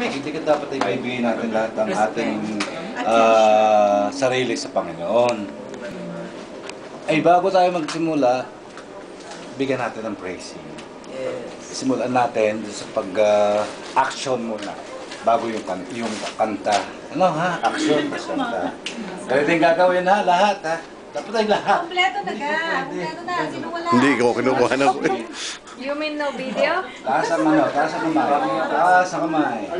Hindi ka dapat ibibigay natin lahat ng ating sarili sa Panginoon. Ay, bago tayo magsimula, bigyan natin ng praising. Simulan natin sa pag-action muna bago yung kanta. Ano ha? Action, kanta. Ganito yung gagawin ha, lahat ha. Dapat ay lahat. Kompleto na ka. Kompleto na. Sino wala? Hindi ko kinukuha na ko. You mean no video? Taas ang kamay. Taas ang kamay.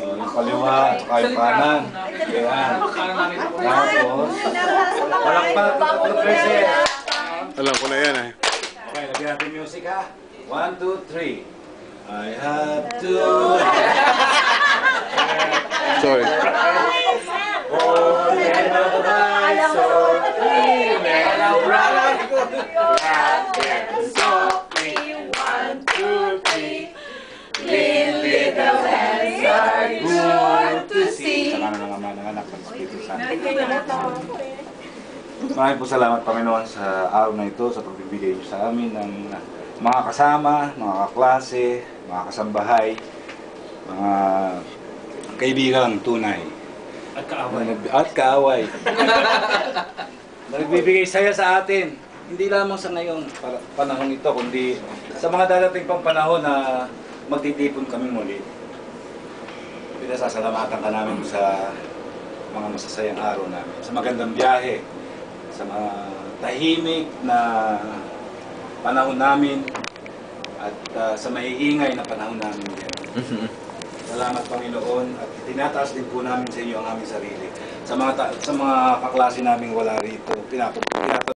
Oh, yung kaliwa, saka yung kanan. Ayan. Tapos, walang present. Alam ko na yan eh. Okay, lagyan natin music ha. 1, 2, 3. I have to... Sorry. Maraming po salamat, Panginoon, sa araw na ito, sa pagbibigay niyo sa amin ng mga kasama, mga kaklase, mga kasambahay, mga kaibigang tunay. At kaaway. At kaaway. Nagbibigay saya sa atin. Hindi lamang sa ngayong panahon ito, kundi sa mga dadating pang panahon na magtitipon kami muli. Pinasasalamatan ka namin sa mga masasayang araw namin, sa magandang biyahe, sa mga tahimik na panahon namin, at sa maiingay na panahon namin din. Salamat, Panginoon, at tinataas din po namin sa iyo ang aming sarili. Sa mga kaklase naming wala rito,